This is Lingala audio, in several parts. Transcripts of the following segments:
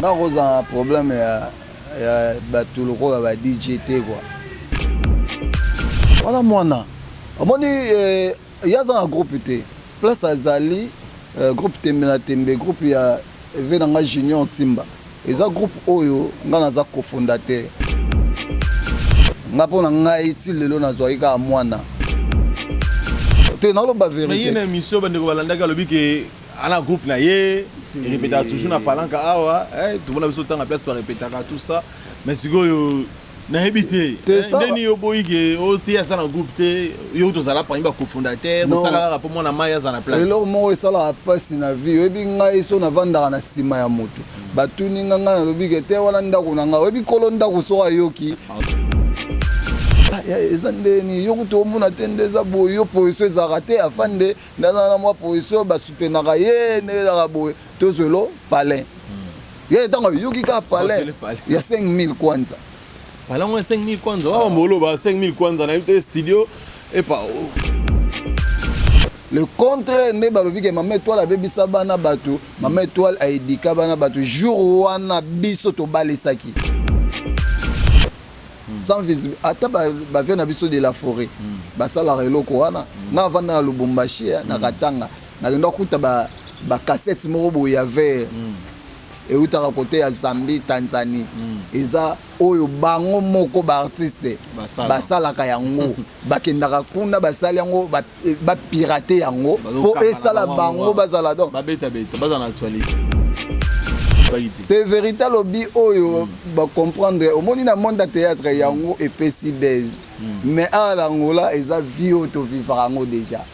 nga koza problème ya bato lokola ba DJ te quoi. Voilà mwana. Amoni yaza na groupe te. Place azali groupe Tembe na Tembe, groupe ya Venanga Junior Timba. Eza groupe oyo nga naza cofondateur. Nga pona ngai ti lelo nazwaki ka mwana. Te na loba vérité. Mais yene mission bande ko balanda ka lobi ke ana groupe na ye, il répéta toujours na palanka awa, tout le monde a besoin de temps à place pour répéter tout ça. Mais si go na habité, ndeni yo boyike o tia ça na groupe te, yo to zala pa imba cofondateur, ko sala rapport mo na maya za na place. Lelo mo esala passe na vie, webi ngai so na vanda na sima ya moto. Batuni nga na lobi ke te wala ndako na nga, webi kolo ndako so ayoki. Ezandeni yo kuto mona tendeza boyo position za raté afande ndaza na moi position ba soutenaka ye ndeza boyo tozelo palin ye tango yoki ka palin ya 5000 kwanza palin 5000 kwanza wa mbolo ba 5000 kwanza na yote studio et pas le contre ne balobi ke mama étoile abebisa bana bato mama étoile aidika bana bato jour wana biso to balisaki sans visible ata ba vient na biso de la forêt basala reloko wana na vanda na Lubumbashi na Katanga na ndo kuta ba cassette moko bo ya vert et utaka côté ya Zambie Tanzanie eza oyo bango moko ba artiste basala ka yango bakendaka kuna basali yango ba pirater yango po esala bango bazala donc ba beta bazana actualité. C'est véritable lobby oyo ba comprendre au monde na monde de théâtre yango et pesi base mais à l'Angola eza vie auto vivre yango déjà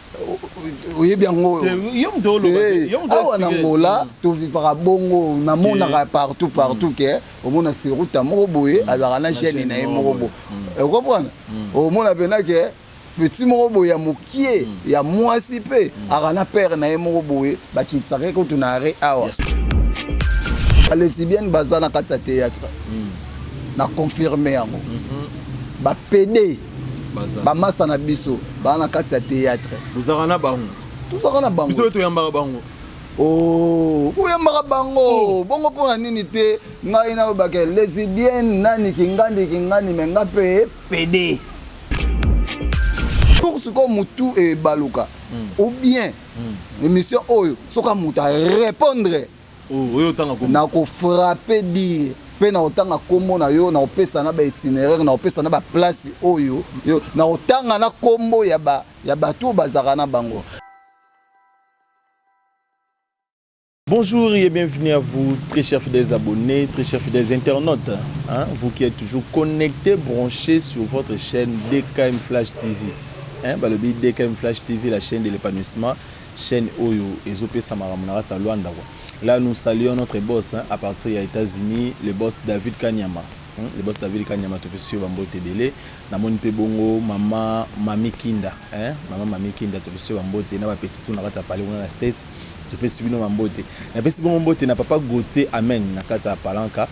oui bien ngo en Angola to vivre bongo na mona partout que au monde na seruta moko boye azara na chaîne na moko bo vous comprenez au monde pena que petit moko boye ya mokie ya mwasi pe arana père na moko boye ba kitsake ko tunare awa. Les lesbiennes baza na kati ya théâtre na confirmer yango ba PD ba masa na biso ba na kati ya théâtre buzaka na bango biso to yamba bango yamba bango bongo pona nini te ngai na ba ke lesbienne nani kingandi menga pe PD pour ce qu'on mutu et baluka ou bien émission oyo soka muta répondre na ko frapper dire pe na otanga kombo na yo na opesa na ba itinéraire na opesa na ba place oyo yo na otanga na kombo ya bato bazaka na bango. Bonjour et bienvenue à vous, très chers fidèles abonnés, très chers fidèles internautes, hein, vous qui êtes toujours connectés, branchés sur votre chaîne DKM Flash TV. Hein, le DKM Flash TV, la chaîne de l'épanouissement, chaîne Oyo, et Zopé Samaramunara Tsaluanda. Là, nous saluons notre boss hein, à partir des États-Unis, le boss David Kanyama. Hein, le boss David Kanyama, tu fais sur Bambo Tebele. Namon Pebongo, maman Mami Kinda. Hein, maman Mami Kinda, tu fais sur Bambo Tebele. N'a pas petit tour, n'a pas parlé dans la state. Tu fais sur Bambo Tebele. N'a pas si Bambo Tebele, n'a pas goûté Amen. N'a pas ta palanca.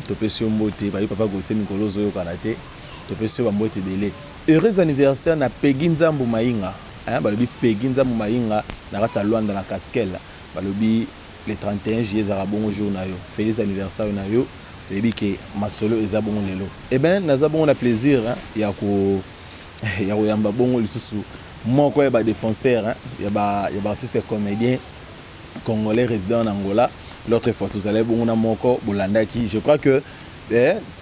Tu fais sur Bambo Tebele. Papa goûté Mikolo Zoyo Kanate. Tu fais sur Bambo Tebele. Heureux anniversaire na Peginza Mboumaïnga. Hein, balobi Peginza Mboumaïnga. N'a pas ta loin dans la casquelle. Balobi le 31 juillet zarabongo jour na yo feliz anniversaire na yo bebi ke masolo ezabongo lelo et ben nazabongo na plaisir hein ya ko yamba bongo lisusu moko ya ba défenseur hein ya ba artiste comédien congolais résident en Angola l'autre fois tout allez bongo na moko bolandaki je crois que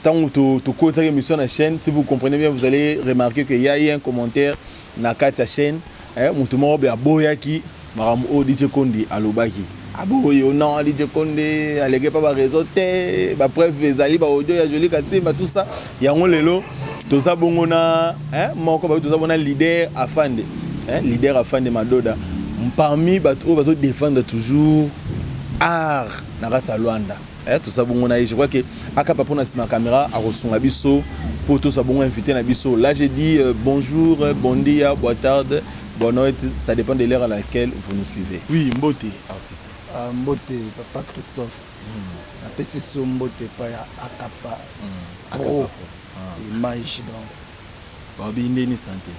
tant que tu côté émission na chaîne si vous comprenez bien vous allez remarquer que il y a eu un commentaire na kati chaîne hein mutu moko be aboyaki maram o DJ Kondi alobaki abo yo non DJ Konde alege pa ba réseau te ba preuve ezali ba audio ya joli katimba tout ça yango lelo to sa bongo na hein moko ba to sa bona leader afande hein leader afande Madoda parmi bato défendre toujours art na kata Luanda hein to sa bongo na je crois que akapa pona sima caméra a reçu biso pour to sa bongo invité na biso là j'ai dit bonjour bon dia bonne tarde bonne nuit ça dépend de l'heure à laquelle vous nous suivez. Oui Mbote artiste Mbote papa Christophe apesi so Mbote pa ya akapa pro image donc babi ndeni santé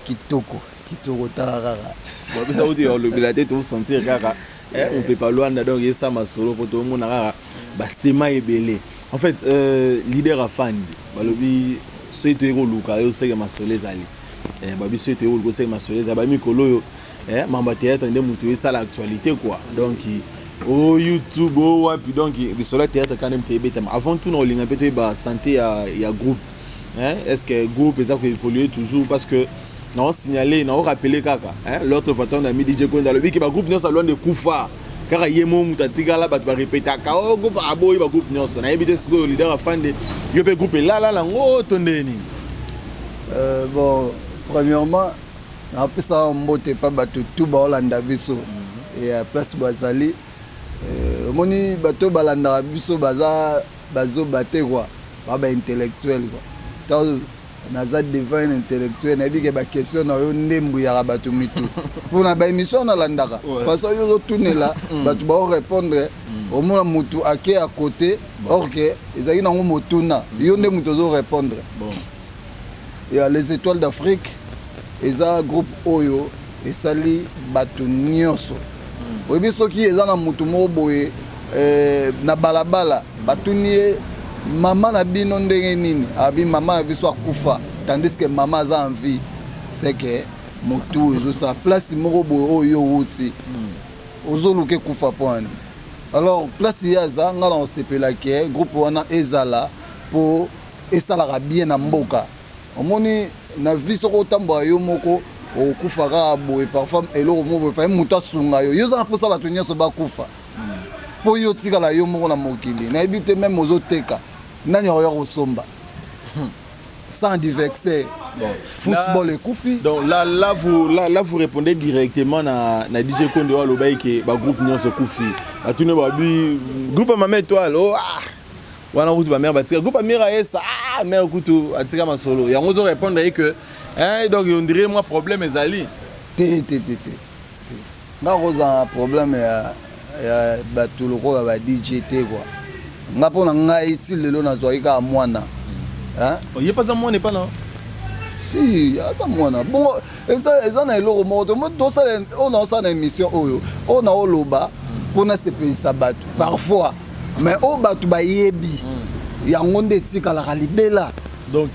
kitoko tarara babi ça vous dire le bilate tout sentir kaka on peut pas loin donc ça masolo pour tout le monde kaka bastema ebele. En fait, leader afandi balobi soito eko luka yo seke masole zali. Babi soito eko luka seke masole zali ba mikolo yo mamba théâtre ndé mutu ça l'actualité quoi. Donc au YouTube au wapi donc bisola théâtre quand même tebeta. Avant tout on linga peut ba santé ya groupe. Est-ce que groupe ça peut évoluer toujours parce que non signaler non rappeler kaka l'autre fois on a mis DJ Konda le biki ba groupe non salon de Koufa. Car il y a mon mutatika là, tu vas répéter à Kao, groupe à Boy, groupe Nyonso. On a évité ce que le leader a fait de. Il peut grouper là, oh, ton déni. Bon, premièrement, après ça, on ne pas battu tout Balanda Bisso. Et à place Bazali, moni bateau Balanda Bisso, Bazo Baté, quoi. Pas intellectuel, quoi. Naza devant intellectuel na bike ba question na yo ndembu ya bato mitu pour na ba émission na landaka façon yo tourner là bato ba répondre au moins mutu ake à côté or que ezaki na motuna yo ndembu tozo répondre bon et les étoiles d'Afrique eza groupe oyo esali bato nyonso oyebi soki eza na mutu mo boye na balabala batunie maman na bino ndenge nini abi maman biso akufa tandis que maman a envie c'est que motu ezo sa place moko boye oyo wuti ozoluke kufa pwana alors place ya za ngala on sepela ke groupe wana ezala pour esalaka bien na mboka omoni na vie soko tambo yo moko okufaka boye parfois eloko moko fa muta sunga yo za pour ça bato nyonso bakufa po yo tikala yo moko na mokili na ebite même ozoteka nani oyo kosomba sans diverser bon football et koufi donc là vous répondez directement na DJ Konde wa lobai ke ba groupe nyonso koufi atune ba bi groupe Mama Étoile oh wana kutu ba mère batika groupe mère esa mère kutu atika masolo yango zo répondre que donc on dirait moi problème ezali té na roza problème ya bato lokola ba DJ té quoi nga pona ngai ti lelo nazwaika mwana oye pas ça mwana pas non si ata mwana bon eza na eloko moko to ça on a ça na émission oyo on a oloba pona sepelisa bato parfois mais o bato ba yebi yango nde tikala kalibela donc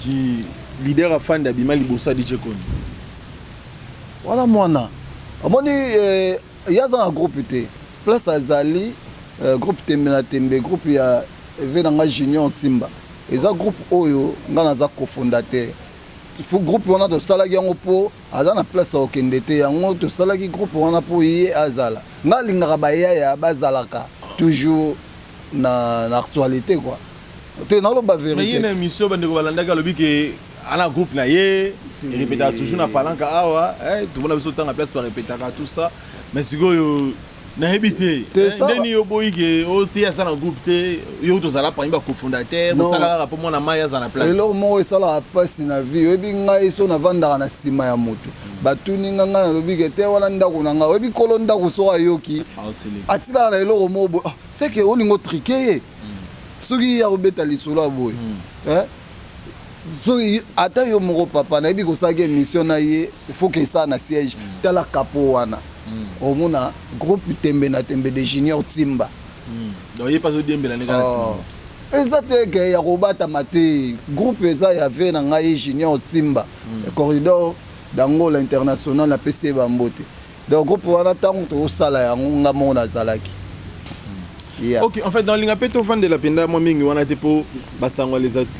leader afan d'abima libosa DJ Konde voilà mwana amoni yaza na groupe te place azali groupe Tembe groupe ya Venanga Junior Timba eza groupe oyo nga naza cofondateur il faut groupe wana to salaki yango po aza na place okende te yango to salaki groupe wana po ye azala nga lingaka bayaya bazalaka toujours na actualité quoi te na lo ba vérité mais il y a une émission bandeko balandaka lobi ke ala groupe na ye répéta toujours na palanka awa tout le monde a besoin de temps à place pour répéter tout ça mais sikoyo na habité ndeni yo boyike o tia ça na groupe te yo to sala pa imba cofondateur mo sala rapport mo na maya za na place eloko mo sala passe na vie oyebi ngai so na vandaka na sima ya moto batuni nga na lobike te wana ndako na nga oyebi kolo ndako so ayoki atika na eloko mo c'est que olingo triquer soki ya obeta lisolo boy so ata yo moko papa na yebi ko sake mission na ye il faut que ça na siège tala capo wana au mona groupe Tembe de Junior Timba donc il pas au Tembe la négation exactement que ya robata maté groupe eza ya ve na ngai Junior Timba corridor d'Angola international na PC Bambote donc groupe wana tango to sala ya nga mona zalaki yeah. Ok, en fait, dans l'Ingapeto fan de la Penda, moi, on a été pour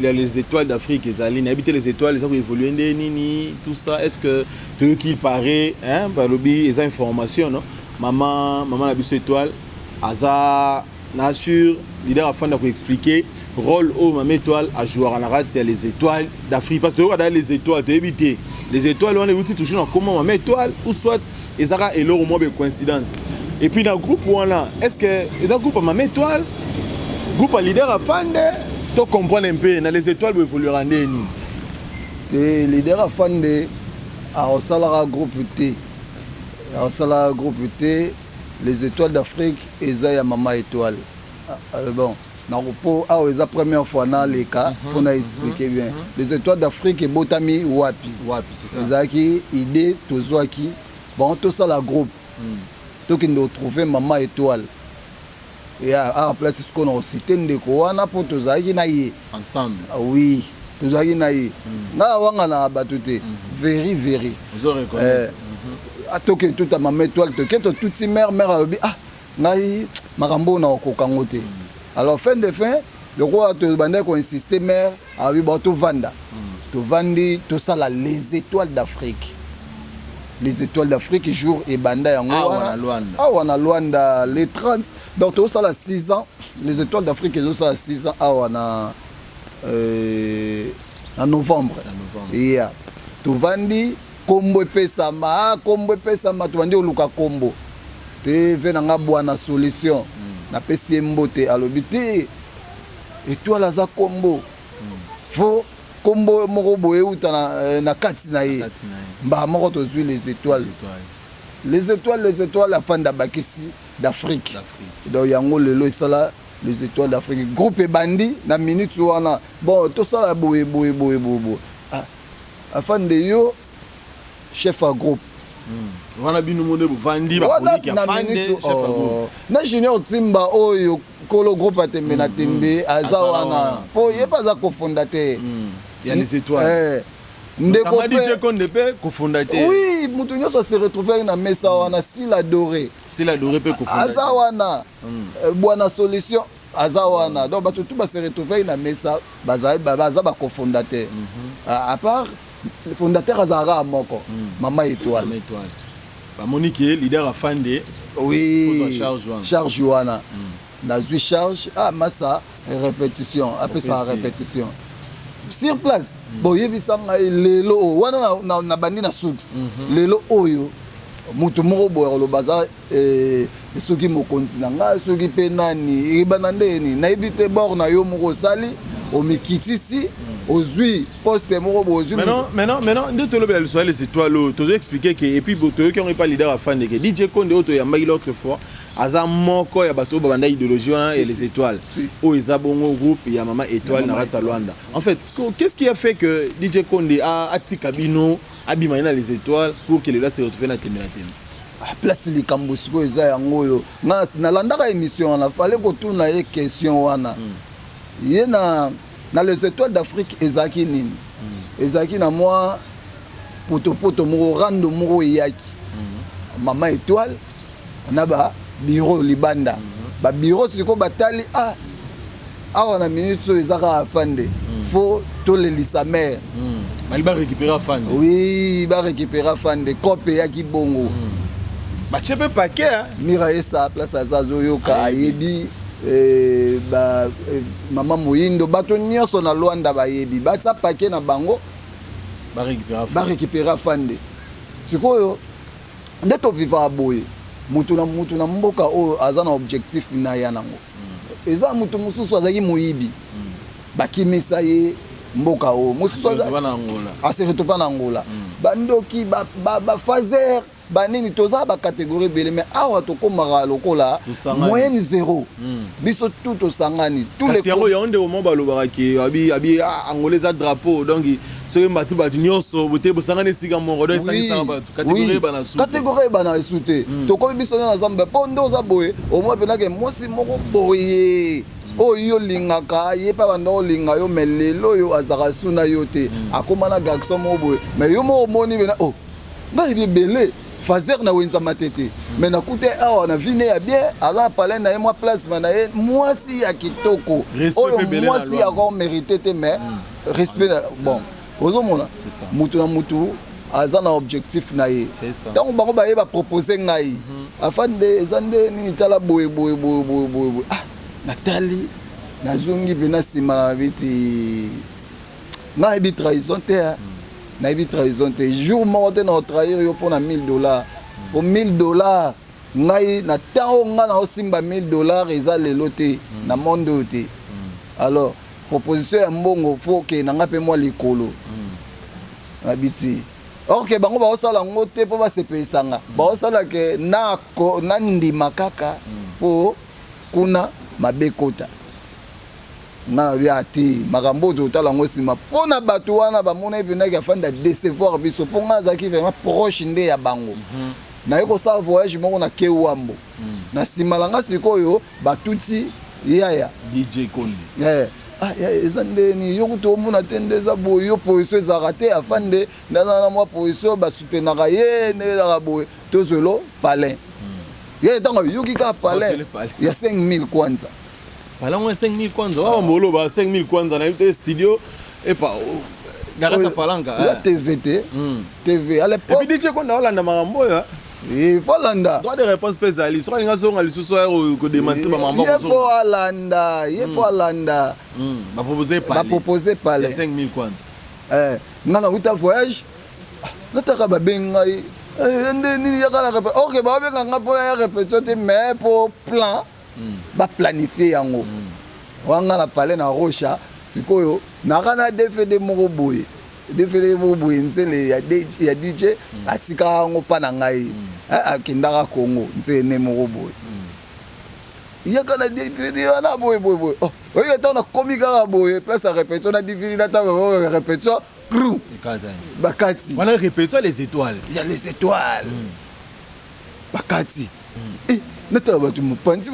les étoiles d'Afrique, habiter les étoiles, les gens qui évoluent, tout ça. Est-ce que tu qu'il paraît, hein, par le biais des informations, non? Maman a vu ces étoiles, Aza, Nassur, leader afin de expliquer rôle au Mama Étoile à jouer en arabe, c'est les étoiles d'Afrique. Parce que regarde les étoiles, tu éviter. Les étoiles, on est toujours dans comment Mama Étoile, ou soit, et ça et l'eau au moins de coïncidence. Et puis dans le groupe, est-ce que les groupe à Mama Étoile, groupe à leader à fan, tu comprends un peu, dans les étoiles, vous évoluer en déni. Les leaders à fan, à Osalara groupe T. À Osalara groupe T, les étoiles d'Afrique, et Zaya Mama Étoile. Bon, dans le la première fois dans les cas, il faut expliquer bien. Les étoiles d'Afrique et Botami Wapi. Wapi, c'est ça. Zaki, idée, Tozoaki. Bon, tout ça, la groupe. Donc, il nous trouver Mama Étoile. à place ce qu'on a cité ndeko wana po tozaki na ye ensemble. Oui, tozaki na ye. Na wanga na batute. Very. Vous aurez reconnaître. Atoke tout à ma étoile toke to tout si mère alobi ah ngai makambo na okokango te. Alors fin de fin de quoi te bandé ko insister mère abi ba to vanda. To vandi to sala les étoiles d'Afrique. Les étoiles d'Afrique jour et banda yango wana Luanda les 30 donc to sala 6 ans les étoiles d'Afrique zo sala 6 ans wana en novembre. Yeah. To vandi kombo pesama to vandi oluka kombo. Te venanga bwana solution. Na pesi mbote alobi te étoile za kombo. Fo kombo moko boye uta na kati na ye. Mba moko to zui les étoiles. Les étoiles la fin d'Abakisi d'Afrique. Donc yango lelo isala les étoiles d'Afrique. Groupe bandi na minute wana. Bon to sala boye. Ah afin de yo chef à groupe. Wana bino monde buvandi ba politique ya fande chef à groupe. Na junior Timba oyo kolo groupe atembe na tembe azawana. Po ye pas za cofondateur. Il y a les étoiles. Ndeko DJ Konde pe cofondateur. Oui, mutu nyoso se retrouver na mesa wana style adoré. Style adoré pe cofondateur. Azawana. Bwana solution azawana. Donc batu tout ba se retrouver na mesa baza ba cofondateur. À part le fondateur Azara Moko, Maman Étoile. Bah Monique leader à Fande. Oui. Charge Joana. Nazui charge massa répétition. Après ça répétition. Sur place. Bon yebisanga lelo wana na bandi na soux. Lelo oyo mutu moko boyo lo baza soki mokonzi nanga soki pe nani ibanandeni na ibite bord na yo moko sali o mikitisi ozui poste moko bozui maintenant nde to lobela so les étoiles to expliquer que et puis boto qui on pas leader afin que DJ Konde auto ya mai l'autre fois aza moko ya bato banda idéologie et les étoiles o ezabongo groupe ya Maman Étoile na Ratsa Luanda. En fait qu'est-ce qui a fait que DJ Konde a tikabino abimana les étoiles pour que les là se retrouver na temela place likambo siko eza yango yo na landaka émission na fallait ko tuna ye question wana ye na les étoiles d'Afrique ezaki nini ezaki na moi poto moko rando moko yaki Maman Étoile na ba bureau libanda ba bureau siko batali awa na minute so ezaka afande faut to le lisa mère il va récupérer afande. Oui, il va récupérer afande copé yaki bongo ba chepe paquet mira esa place azazo yoka ayebi Maman Moyindo bato nyonso na Luanda bayebi batsa paquet na bango ba récupérer afande sikoyo ndeto vivre aboye mutu na mboka oyo aza na objectif na ya nango eza mutu mususu azaki moyibi bakimisa ye mboka oyo mususu se retrouve na Angola bandoki ba fazer banini toza ba catégorie belé mais awa to komara lokola moyenne 0 biso tout au sangani tous les ko ya onde au momba lobara ki abi angolais a drapeau donc ce mati ba nyonso bote bo sangani siga mongo do sangisa ba catégorie bana sou catégorie bana souté to ko biso na zamba pondo za boye au moins penake mosi moko boye oyo lingaka ye pa bando linga yo melelo yo azaka suna yo te akomana garçon mo boye mais yo mo moni bena ngai bi belé fazer na wenza matete mais na kute awa na vine ya bien ala parler na moi place na ye moi si ya kitoko oyo moi si ya ko mérité te mais respect bon ozomona mutu na mutu aza na objectif na ye donc bango ba ye ba proposer ngai afande zande nini tala boye natali nazongi bena sima na biti ngai bi trahison te na bi trahison te jour moko te na trahir yo pour na $1000 pour $1000 ngai na tango nga na osimba $1000 eza lelo te na monde te alors proposition ya mbongo faut que na nga pe moi likolo na biti or que bango ba osala ngo te po ba sepesanga ba osala ke na ndima kaka po kuna mabekota na biati makambo to tala ngo sima pona bato wana ba mona epena ki afanda décevoir biso ponga zaki vraiment proche nde ya bango naye kosala voyage moko na ke wambo na nsima na nga sikoyo batuti yaya DJ Kondi eza ndeni yo kutu omona te nde eza boye yo position ezalaka te afin nde ndaza na mwa position basutenaka ye nde ezalaka boye tozwelo palin ye ntango yoki kaka palin ya 5000 kwanza palin ya 5000 kwanza wa mbolo ba 5000 kwanza na yote studio epa nakata palanga ya TV te TV à l'époque et puis DJ Kondi olanda makambo ya il faut landa droit de réponse pesa ali so nga zonga lisusu ko démentir ba mambo il faut alanda ba proposer palais 5000 kwanza ngana uta voyage nataka ba benga ende ni yakala répéter OK ba benga nga pona ya répétition te mais pour plan ba planifier yango wanga na palais na Rocha sikoyo nakana defede moko boye defede moko boye nzele ya DJ atika ngo pa na ngai akindaka Congo nzene moko boye yakana defede wana boye oh oyo tana komika boye place à répétition na defede na ta répétition crew bakati wana répétition les étoiles il y a les étoiles bakati nata batu mopanzi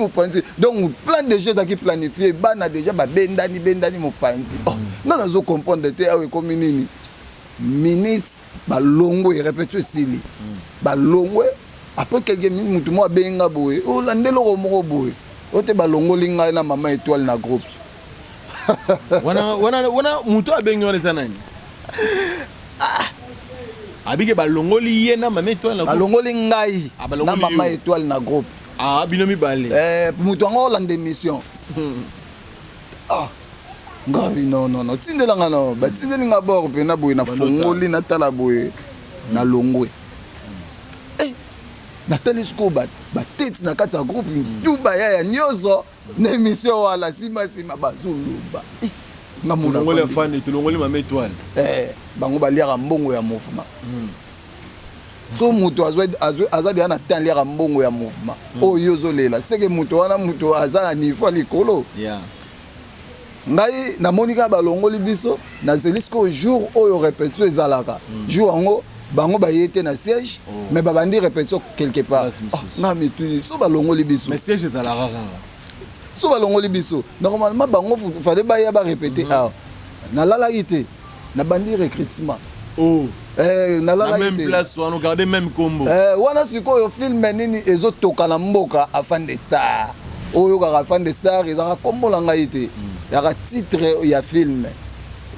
donc plan de jeu qui planifié bana déjà ba bendani mopanzi oh non nazo comprendre te awe comme nini minutes ba longo et répéter sili ba longo après quelques minutes mutu mo benga boye o landelo ko moko boye o te ba longo linga na mama étoile na groupe wana mutu abenga wana sanani abike ba longo liye na mama étoile na groupe ba longo lingai na mama étoile na groupe binomi balé mutu ngo lande émission ngabi non tindelanga no batindelinga bord pe na boye na fongoli na tala boye na longwe na telescope bateti na kati ya groupe tuba ya nyozo na émission wala sima bazuluba ngamuna ngole fan tulongoli mama étoile bango baliaka mbongo ya mouvement so mutu azali ana tanliaka mbongo ya mouvement oyo ozolela seke mutu wana mutu azala niveau likolo ngai namonika balongoli biso na zelisco jour oyo répétition ezalaka jour yango bango bayete na siège mais babandi répétition quelque part ngami tu so balongoli biso mais siège ezalaka so balongoli biso normalement bango fallait baya ba répéter nalalaki te nabandi recrutement na même place on garder même combo wana sikoyo film nini ezotoka na mboka afin de star oyo kaka afin de star ezaka kombo la ngai te yaka titre ya film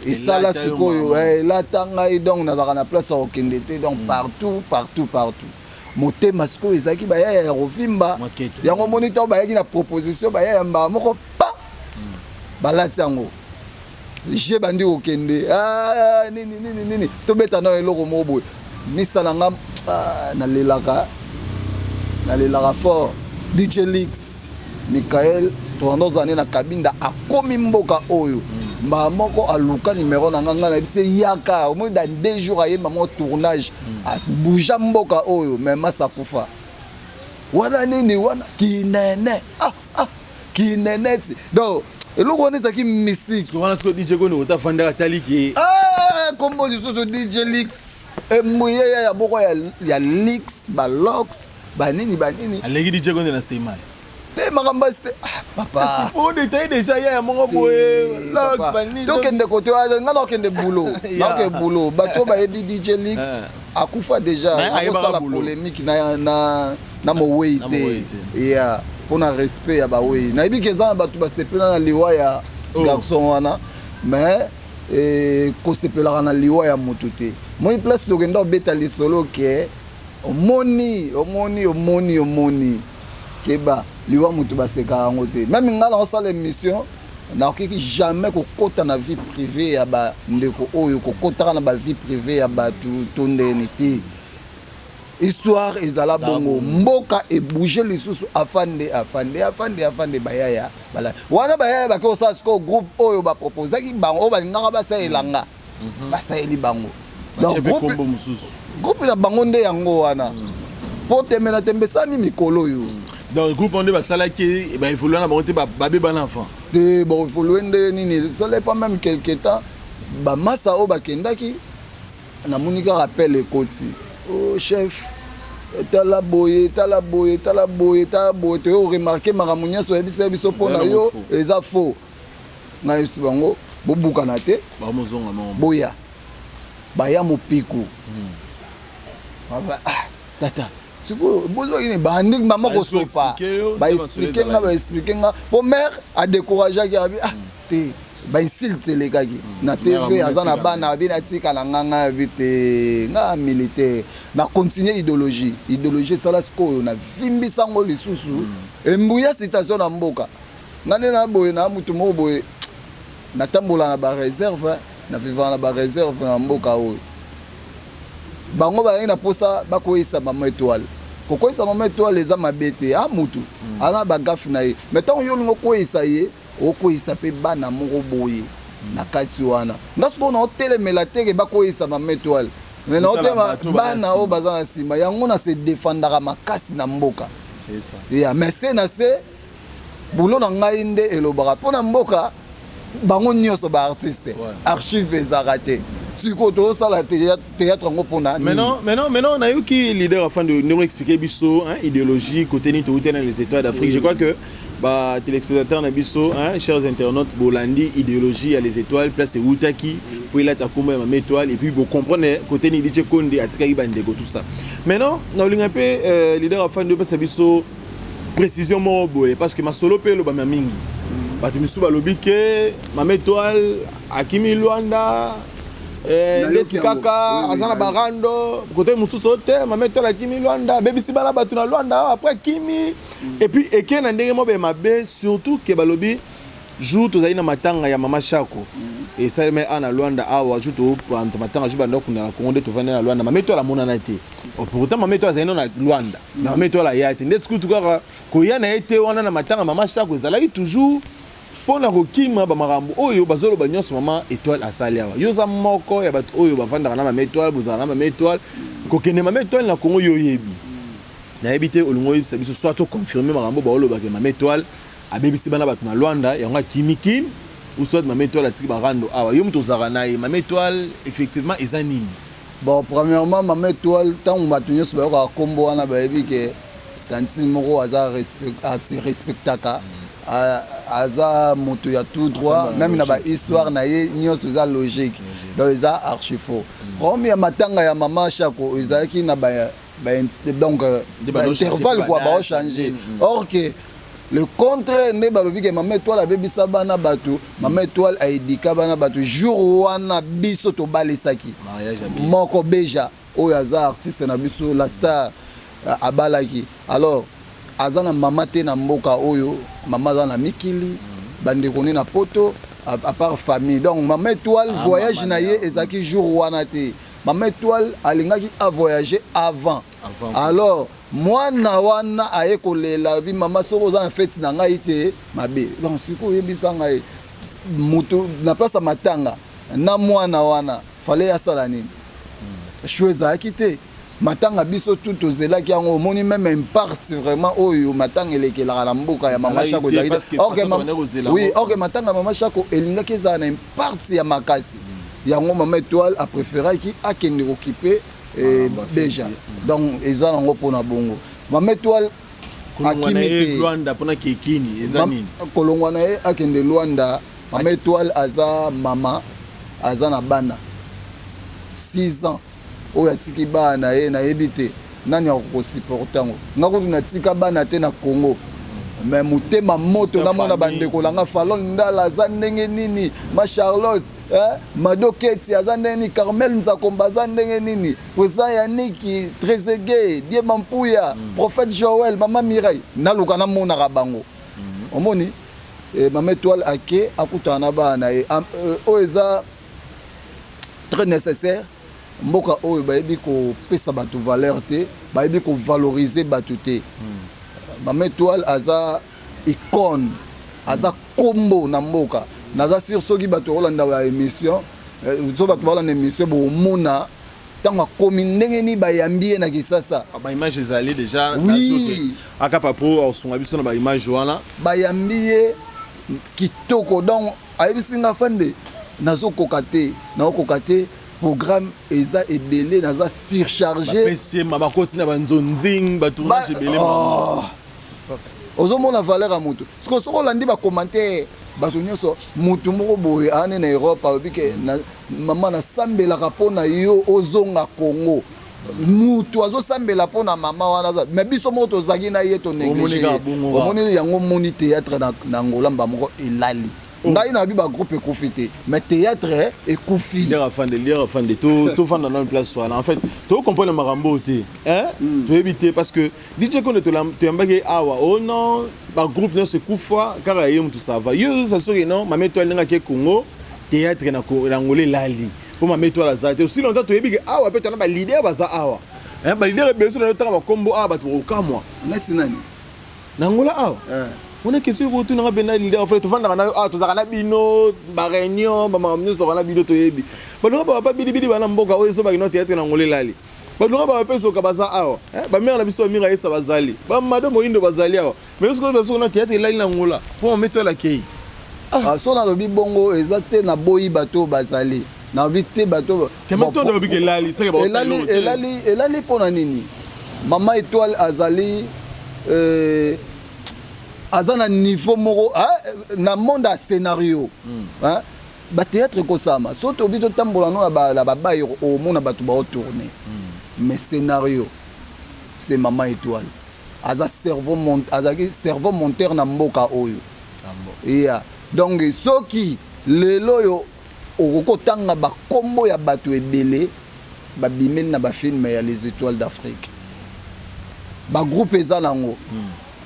esala sikoyo elata ngai donc nazaka na place okende te donc partout motema sikoyo ezalaki bayaya ya kovimba yango moni ntango bayaki na proposition bayaya mbaa moko pa balati yango je bandi okende nini tobeta na eloko moko boye misala nga nalelaka fort DJ Lix Michael tondozane na kabinda akomi mboka oyo mbaa moko aluka numéro na nga na bise yaka omoi dans 2 jours ayemba moko tournage abouja mboka oyo mema sakufa wana nini wana kinene donc eloko wana ezalaki mystique wana siko DJ Kondi otafandaka taliki kombo lisusu DJ Lix emuye ya boko ya Lix balox banini aleki DJ Kondi na stema te makambo ste papa on détaille déjà ya moko boye lox banini tokende kote nga nakende boulot bato bayebi DJ Lix akufa déjà akosala polémique na mowei te ya pona respect ya bawei nayebi ke eza bato basepela na liwa ya garçon wana mais kosepelaka na liwa ya motu te moi place tokenda obeta lisolo ke omoni keba liwa motu basekaka yango te même nga nakosala émission nakokiki jamais kokota na vie privée ya bandeko oyo kokotaka na bavie privée ya bato to ndeni te histoire ezala bongo mboka ebouge lisusu afande bayaya bala wana bayaya bake osala siko groupe oyo baproposaki bango oyo balingaka basaelanga basaeli bango donc groupe na bango nde yango wana po temena tembesami mikolo oyo donc groupe onde basalaki baévolue na bango te babeba na enfant te baévolue nde nini salait pas même quelque temps bamasa oyo bakendaki namoni kaka rappel ekoti oh chef tala boye tala boye tala boye tala boye te remarquer makambo nyonso yebisa biso mpona yo eza faux ngai bisi bango bobukana te boya baya mopiku tata sikoyo bozwaki ne bandi mama kosopa baexplike nga po mare adécourageaki abi te bainsulte elekaki na tv aza na bana abi natika na nganga abi te nga militaire na continue idéologie esala sikoyo na vimbisango lisusu embuya citation na mboka nga nde na boye na mutu moko boye natambola na bareserve na vivant na bareserve na mboka oyo bango bayangi na posa bakoyisa mama étoile kokoyisa mama étoile eza mabe te mutu aza bagafe na ye mais ntango yo olingi okoyisa ye okoyisa mpe bana moko boye na kati wana nga sikoyo na otelemela teke bakoyisa mama étoile mais na otema bana oyo baza na nsima yango na se défendaka makasi na mboka ya mais se na se bulo na ngai nde elobaka mpo na mboka bango nyonso baartiste archive ezaka te sikoyo tozosala théâtre yango mpona maintenant nayoki leader afin de nous expliquer biso idéologie côté ni touté dans les étoiles d'Afrique. Je crois que téléspectateurs na biso chers internautes bolandi idéologie à les étoiles place Outaki pour il a takuma ma étoile et puis vous comprenez côté ni DJ Konde atikaki bandeko tout ça. Maintenant na olinga pe leader afin de passer biso précision mo boye parce que ma solo pe lo ba mingi batu misu balobi ke ma étoile akimi Luanda leti kaka azana barando côté mususu te mama étoile akimi Luanda bebisi bana batu na Luanda après kimi et puis eke na ndenge mo be mabe surtout ke balobi jour tozali na matanga ya mama Shako et ça mais ana Luanda awa jour to prendre matanga jour bando kuna na Kongo to vanda na Luanda mama étoile mona na te pourtant mama étoile azali na Luanda mama étoile ya te ndeti kutu kaka ko yana ete wana na matanga mama Shako ezalaki toujours pona kokima ba marambo oyo bazolo ba nyonso mama étoile asali awa yoza moko ya bato oyo bavandaka na mama étoile bozala na mama étoile kokende mama étoile na Kongo yo yebi na yebite olingo yebisa biso soit to confirmer marambo ba olo ba ke mama étoile abebisi bana bato na Luanda yango kimiki ou soit mama étoile atiki barando awa yo mto zara na ye mama étoile effectivement eza nini. Bon, premièrement mama étoile tant bato nyonso ba ko kombo wana ba yebi ke tanti moko aza respectaka aza moto ya tout droit même na ba histoire na ye nyonso eza logique donc eza archi faux comme ya matanga ya mama Shako ezaki na donc intervalle quoi ba changer or que le contraire ne balobi ke mama étoile abebisa bana bato mama étoile aidika bana bato jour wana biso to balesaki moko beja oyo aza artiste na biso la star abalaki alors azana mama te na mboka oyo mama za na mikili bande koni na poto à part famille donc mama étoile voyage na ye ezaki jour wana te mama étoile alingaki a voyager avant alors mwana wana aye kolela bi mama soko za en fait na ngai te mabe donc siko yebisa ngai moto na place ya matanga na mwana wana fallait asala nini choisa akite matanga biso tout ozelaki yango omoni même une partie vraiment oyo matanga elekelaka na mboka ya mama Shako oui ok matanga mama Shako elingaki ezala na une partie ya makasi yango mama étoile a préféré ki akende occuper déjà donc ezala nango mpona bongo mama étoile akimi Luanda mpona kekini eza nini kolongwa na ye akende Luanda mama étoile aza mama aza na bana 6 ans oyo atiki bana ye nayebi te nani akokosupporta ngo nga kutu natika bana te na Congo mais motema moto namona bandeko langa Falon Ndala aza ndenge nini ma Charlotte Madoketi aza ndenge nini Carmel Nzakomba aza ndenge nini Poza Yaniki Trezege Die Mampuya Prophète Joël Mama Mireille naluka namonaka bango omoni mama étoile ake akutana na bana ye oyo eza très nécessaire mboka oyo bayebi kopesa bato valeur te bayebi kovaloriser bato te mama étoile aza icône aza kombo na mboka naza sur soki bato kolanda ba émission so bato balanda émission bomona ntango akomi ndenge ni bayambi ye na kisasa baimage ezali déjà oui akapa po osunga biso na baimage wana bayambi ye kitoko donc ayebisi nga fande nazokoka te programme eza ebele naza surchargé PCM ba continue ba nzonding ba tournage ebele ozomona valeur ya motu siko soko olandi bacommentaire bato nyonso motu moko boye ane na Europe alobi ke mama nasambelaka mpo na yo ozonga Congo mutu azosambela mpo na mama wana me biso moko tozalaki na ye tonéglige omoni yango moni théâtre na Angola mba moko elali ngai na bi ba groupe ekufi te mais théâtre ekufi lire afin de tout vendre dans une place soit en fait tu comprends marambo te hein tu éviter parce que DJ qu'on te yambaki awa oh non ba groupe ne se kufa car yé mutu ça va yo ça so non ma metto linga ke Congo théâtre na ngolé lali pour ma metto la zate aussi longtemps tu yebiki awa peut na ba leader baza awa hein ba leader beso na temps ba combo awa tu ka moi neti nani na ngola awa on est question que tu n'as pas de leader en fait tu vas dans tu as bino ba réunion ba mamnus tu vas bino to yebi ba no ba bidi bana mboka oyo so ba no théâtre na ngolé lali ba no ba peso ka baza awa ba mère na biso mira esa bazali ba mado moindo bazali awa mais ce que ba so na théâtre lali na ngola pour mettre la kei so na lobi bongo exacte na boyi bato bazali na vite bato comment toi na biki lali c'est que ba elali pona nini Mama Étoile azali azana niveau moko na monde à scénario hein ba théâtre ko sama soto bito tambola no la baba au monde ba tuba tourner mais scénario c'est Mama Étoile aza cerveau monteur na mboka oyo yeah donc soki lelo yo okotanga ba kombo ya bato ebele ba bimeli na ba film ya les étoiles d'Afrique ba groupe ezanango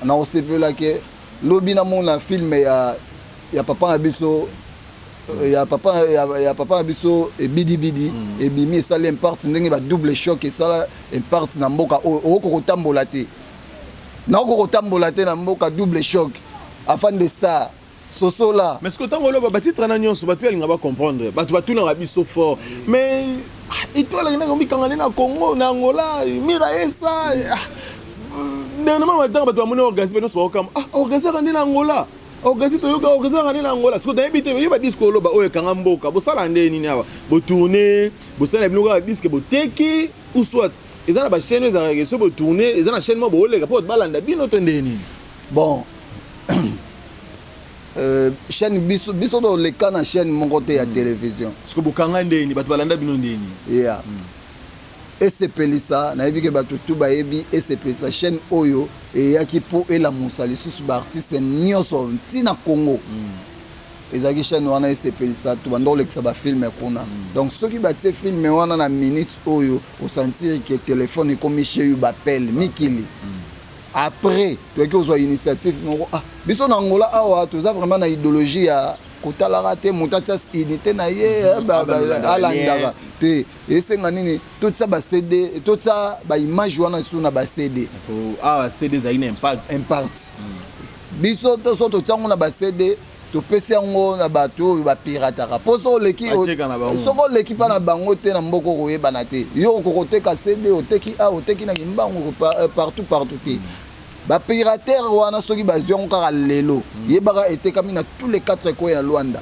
na osepela ke lobi na mona film ya papa abiso ya papa abiso e bidi e bimi sale impart ndenge ba double choc et ça impart na mboka okotambola te na mboka double choc afin de star soso là mais ce que tango lo ba titre na nyonso ba tuelinga ba comprendre ba tu ba tuna ba biso fort mais itola ina ngombi kangana na Congo na Angola mira esa dernièrement matin ba tu amona organiser no so kam organiser na Angola organiser to yoga organiser na Angola ce que dans bité yo ba disco lo ba oyo kanga mboka bo sala ndeni ni aba bo tourner bo sala bino ka disque bo teki ou soit ezana ba chaîne za so bo tourner ezana chaîne mo bo lega po balanda bino to ndeni bon chaîne biso do le kana chaîne mon côté à télévision parce que bokanga ndeni batu balanda bino ndeni yeah esepelisa na yebike bato tu bayebi esepelisa chaîne oyo eyaki po elamusa lisusu ba artiste nyonso ntina Congo ezaki chaîne wana esepelisa tu bandolekisa ba film kuna donc soki batie film wana na minute oyo osentir que téléphone ekomi chez you bapel mikili après tu as une initiative biso na Angola awa toza vraiment na idéologie ya kotalaka te motatia unité na ye alandaka te esenga nini totsa ba CD totsa ba image wana sur na ba CD CD za ina impact biso to so totsango na ba CD to pesi yango na bato ba pirataka poso leki soko leki pa na bango te na mboko koyebana te yo kokoteka CD oteki na kimbango partout te ba pirateur wana soki bazion kaka lelo yebaka etekami na tous les 4 coins ya Luanda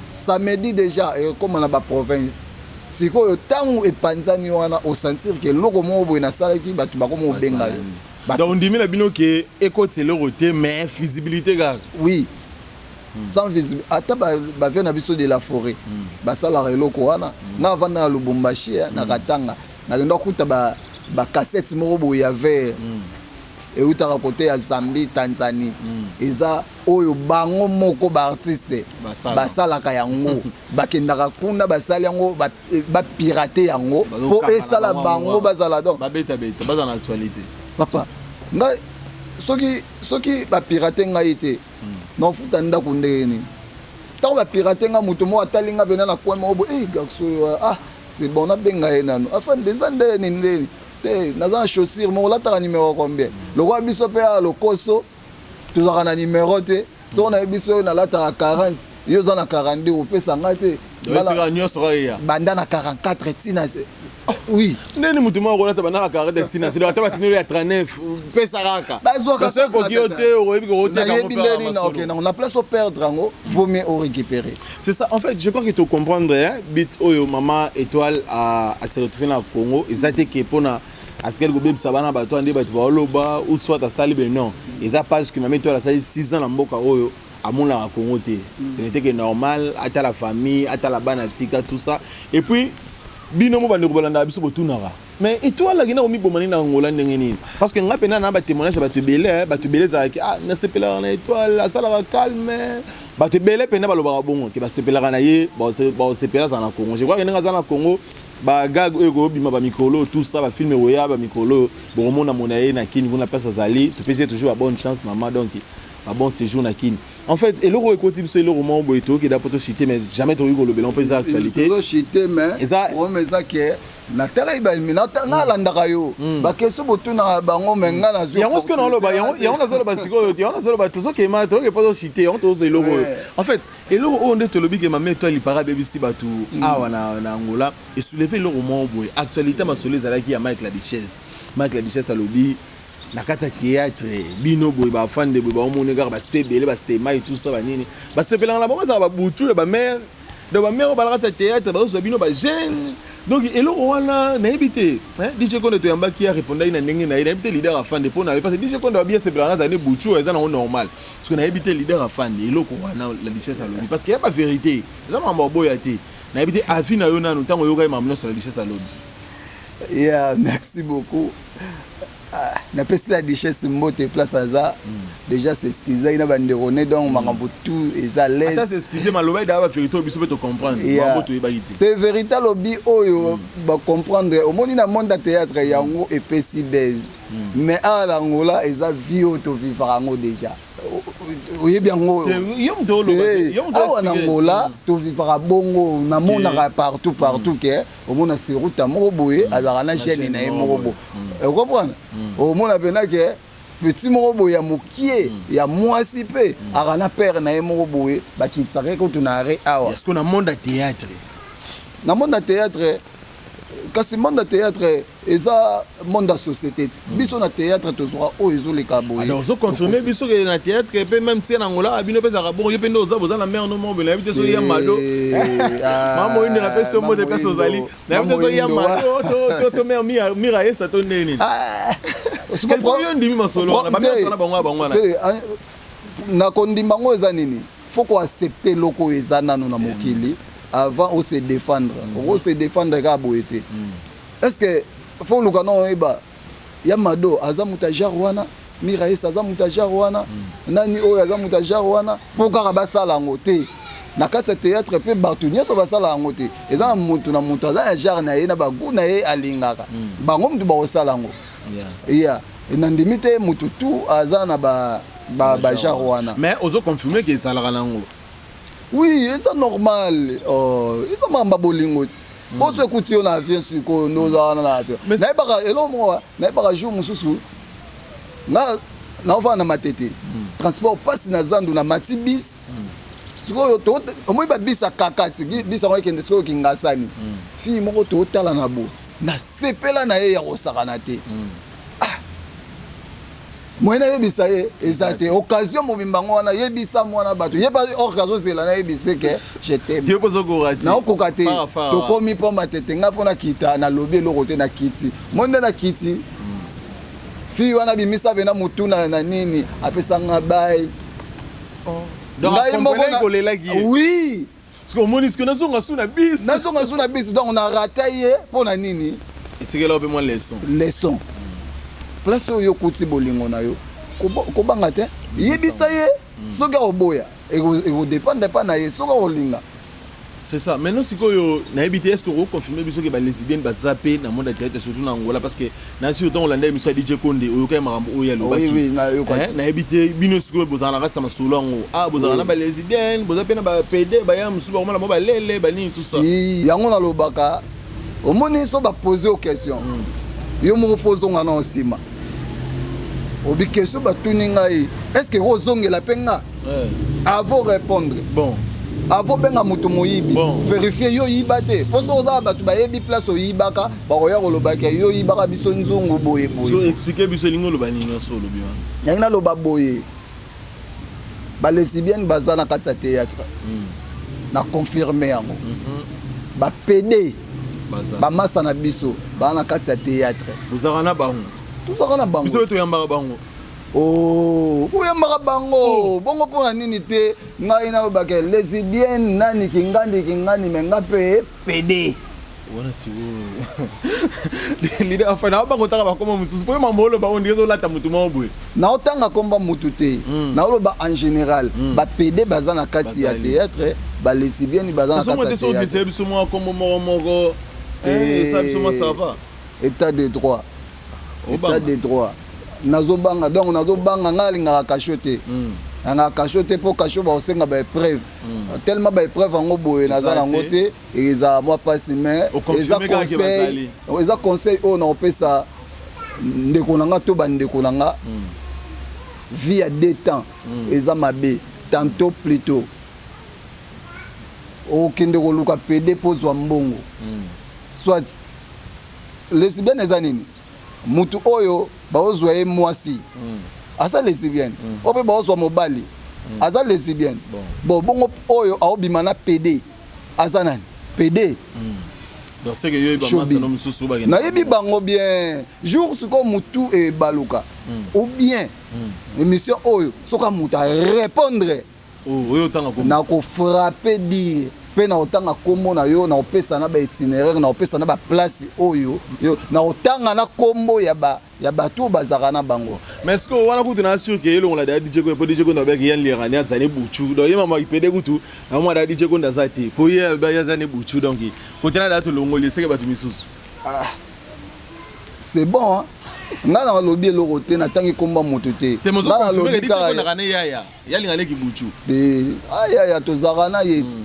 samedi déjà comme na ba province siko tangu epanzani wana au sentir que loko mo boy na salaki batu bakomo benga donc ndimi na bino ke ekotele roté mais visibilité gars oui sans visibilité ata ba vient na biso de la forêt ba sala reloko wana na vanda Lubumbashi na Katanga na ndo kuta ba cassette mo boy ya vert et utaka côté ya Zambie Tanzanie eza oyo bango moko ba artiste basalaka yango bakendaka kuna basali yango ba pirater yango po esala bango bazala donc ba beta baza na actualité papa ngai soki ba pirater ngai te non futa ndako ndeni tant ba pirater nga muto mo atalinga bena na kwa mo garçon c'est bon na benga enano afin des années ndeni te naza chaussure mo lataka numéro combien le roi biso pe a lokoso tozaka na numéro te so na biso na lataka 40 yo za na 42 opesa nga te bala nyonso ya banda na 44 tina Oui. Neni mutuma ko nata bana ka arrêter tina c'est ata batino ya 39 pesa raka Bazoka parce que kioté oyebi ko te ka mo OK, on a place au perdre ngo, vaut mieux au récupérer. C'est ça, en fait, je crois que tu comprendre hein, bit oyo maman étoile à se retrouver na Congo, ezate ke pona atkel go beb sabana bato ande bato ba oloba ou soit à sali ben non. Eza page que maman étoile a sali 6 ans na mboka oyo à mon la Congo te. Ce n'était que normal, ata la famille, ata la banatika tout ça. Et puis bino mo bande ko balanda biso botunara. Mais étoile la gina omi bomani na ngola ndenge nini? Parce que ngapena na ba témoignage ba te belé za ah na sepela na étoile la sala va calme. Ba te belé pena ba loba bongo ke ba sepela na ye ba sepela za na Congo. Je crois que nga za na Congo ba gag ego bima ba mikolo tout ça ba filmer oya ba mikolo bon mona monaye na kini vona place azali tu peux toujours bonne chance maman donc un bon séjour na kini. En fait et le côté c'est le roman boito qui da poto citer mais jamais tu rigoles le on peut ça actualité. Citer mais mais ça que na tala iba mina nga landaka yo ba keso botuna bango menga na zo yango ce que non lo ba yango na zo lo ba siko yango na zo lo ba to so ke ma to ke poto citer on to zo le en fait et le on de to lobi ke ma toi li para bebisi batu awa na Angola et soulever le roman boy actualité ma solé zalaki ya Mike la Duchesse alobi na kata théâtre bino boy ba fan de boy ba omone gar ba spebele ba stema et tout ça ba nini ba sepela la bango za ba butu ba mère de ba mère ba la kata théâtre ba so bino ba jeune donc elo wana na ebité hein DJ Kondo to yamba qui a répondu ina ndenge na ina ebité leader a fan de pona parce que DJ Kondo ba bien sepela na ne butu eza na normal parce que na ebité leader a fan elo ko wana la Duchesse alobi parce qu'il y a pas vérité eza mamba boy ate na ebité afina yo na ntango yo ka mamno sur la Duchesse alobi. Yeah, merci beaucoup. Na pesi la Duchesse mbote place aza déjà c'est excuser ina bande roné donc makambo tout eza l'aise. Ça c'est excuser maloba da ba vérité biso to comprendre mambo to yebagité. Te vérité lobi oyo ba comprendre au monde na monde théâtre yango et pesi base. Mais à l'Angola eza vie to vivre ango déjà. Oui bien ngo. Yom do lo en Angola to vivre bongo na mona partout que au monde c'est route mo boye azara na chaîne na mo bo. Vous comprenez? Au monde bena que petit mo boye ya mokie ya mwasi pe arana père na mo boye ba kitsaka ko tunare awa. Est-ce qu'on a monde théâtre? Na monde théâtre kasi monde théâtre eza monde société biso na théâtre tozwa o ezo le kaboye alors zo confirmer biso que na théâtre pe même si na Angola bino pe za bon yepe ndo za boza na mer no mo bela bité so ya malo mamo inde na pese mo de pese ozali na bité so ya malo to mer mira esa to neni est-ce que yo ndimi masolo na ba mer na bango na na kondima ngo eza nini faut ko accepter loko eza nanu na mokili avant on se défendre on se défendre ka boete est-ce que faut le canon eba ya mado azamuta jarwana mira esa azamuta jarwana nani o azamuta jarwana poka ba sala ngote na kati théâtre pe bartunia so ba sala ngote eza mutu na mutu za jar na ye na bagu na ye alingaka bango mutu ba sala ngo yeah na ndimite mutu tu azana ba jarwana mais ozo confirmer que ça la ngo. Oui, c'est normal. Oh, c'est mamba bolingo. On se écoute on avion sur ko nous on a avion. Mais na ba elo mo na ba jour mususu. Na va na matete. Transport passe na zandu na matibis. Siko to o mo ba bis akakati, bis a kende siko kingasani. Fi mo to tala na bo. Na sepela na ye ya kosakana te. Moyena yebisa ye ezate occasion mobimbango wana yebisa mwana bato yeba occasion zela na yebise ke je t'aime yo bozo gorati na okokate to komi po matete nga fona kita na lobi lokote na kiti monde na kiti fi wana bimisa bena mutuna na nini apesa nga bai donc oui parce que moni ce que nazonga suna bis donc on a raté pour na nini etikela obe moi leçon place yo kuti bolingo na yo ko banga te yebisa ye soka oboya et vous dépend pas na ye soka olinga c'est ça maintenant sikoyo na ebité est-ce que vous confirmez biso que ba lesbiennes ba zappé na monde théâtre surtout na Angola parce que na si autant Hollande mi so DJ Konde oyo kay marambo oyo lo baki oui na ebité bino sikoyo bozana kati sama solo ngo bozana na ba lesbiennes bozape na ba PD ba ya musuba ko ba lele ba ni tout ça yango na lobaka omoni so ba poser aux questions yo mo fozonga na osima obi question ba tuninga est-ce que ozongela penga avant répondre bon Avant benga mutu moyibi. Vérifier yo yibate. Pour ça oza batu ba yebi place o yibaka, ba koya kolobaka yo yibaka biso nzongo boye boye. So expliquer biso lingo loba nini so lobi wana. Yangina loba boye. Ba lesbienne baza na kati ya théâtre. Na confirmer yango. Ba PD. Ba masa na biso, ba na kati ya théâtre. Bozaka na bango. Tozaka na bango. Biso to yambaka bango. Oh, kuyambaka bango. Bongo pona nini te ngai na lobaka lesbienne nani kingandi menga pe PD. Wana si leader enfin na bango taka bakoma mususu po mamolo ba on dizo lata mutu mobwe. Na otanga komba mutu te. Na loba en général, ba PD baza na kati ya théâtre, ba lesbienne baza na kati ya théâtre. So biso mo comme moko ça biso ça va. État de droit. État de droit. Nazobanga donc nazobanga ngalinga kachote. Nga kachote po kacho ba osenga ba épreuve. Tellement ba épreuve en boye nazala ngote et za moi passe mais eza conseil on on peut ça ndeko nanga to bandeko nanga vie à deux temps eza mabe tantôt plutôt o kende ko luka PD pose wa mbongo soit lesbienne eza nini mutu oyo baozwa ye mwasi asa lesbienne ope baozwa mobali asa lesbienne bon bongo oyo aobima na PD asa nani PD donc c'est que yo ba masa no mususu ba na yebi bango bien jour siko mutu e baluka ou bien émission oyo soka mutu a répondre oyo tanga ko na ko frapper dire pe na otanga kombo na yo na opesa na ba itinéraire na opesa na ba place oyo yo na otanga na kombo ya bato bazaka na bango. Mais est-ce que wana kutu na sûr que yelo la DJ ko DJ ko na ba yan lira nya zane buchu do yema ma ipede kutu na mo da DJ ko ndazati po ye ba ya zane buchu donc ko tena da to longoli c'est que batu misusu c'est bon hein. Nga na lobby lo roté na tangi komba moto te. Na lobby ka na kana ya linga leki buchu de aya to zakana yeti.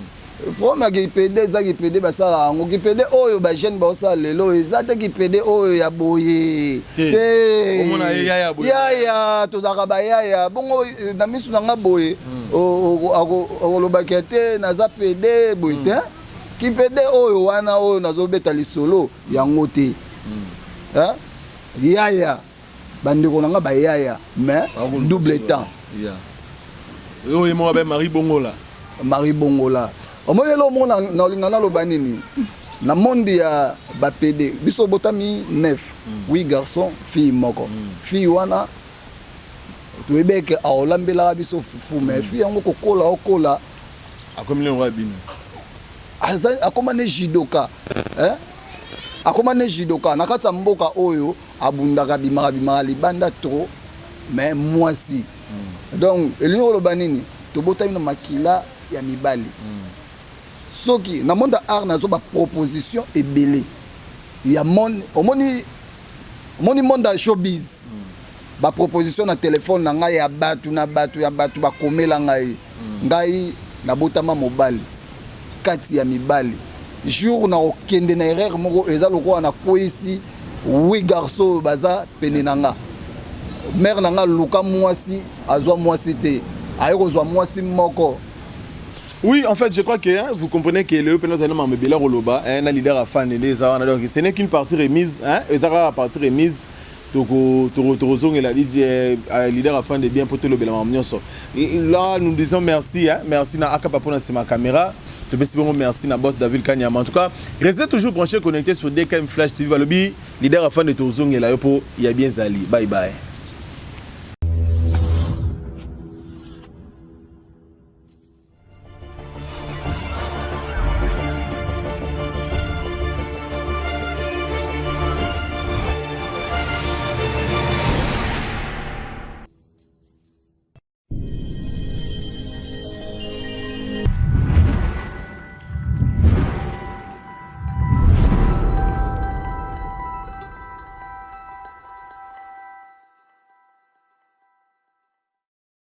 Premier qui PD ça qui PD basa ngo qui PD oyo ba jeune ba sa lelo ezate qui PD oyo ya boye te omona ya boye ya to zaka ba ya bongo na misu na nga boye o lo bakete na za PD boye te qui PD oyo wana oyo nazo beta lisolo ya ngote hein ya bandeko na nga ba ya mais double temps oyo mo ba Marie Bongola omoyelo mona na lingana lo banini na monde ya ba PD biso botami 9 8 garçons fille moko fille wana tuebeke aolambela biso fufu mais fille yango kokola okola akomile ngwa bino akomane judoka akomane judoka nakatsa mboka oyo abundaka bimaka libanda trop mais moi si donc elingo lo banini to botami na makila ya mibali soki na monde art nazo ba proposition ebele ya monde omoni monde showbiz ba proposition na téléphone na ngai ya batu ba komela ngai na botama mobali kati ya mibali jour na okende na erreur moko eza lokwa na koisi 8 garçons baza pene nanga mère nanga luka mwasi azwa mwasi te ayoko zwa mwasi moko. Oui, en fait, je crois que hein, vous comprenez que le pénal tellement me bela roloba, un leader à fan des arana donc ce n'est qu'une partie remise, hein, et ça la partie remise toko zong et la leader à fan de bien porter le bela mamnyoso. Là, nous disons merci, hein, merci na akapa pour ma caméra. Je peux dire merci na boss David Kanyama. En tout cas, restez toujours branchés connectés sur DKM Flash TV. Leader à fan de Tozong et la yopo, il y a bien Zali. Bye bye.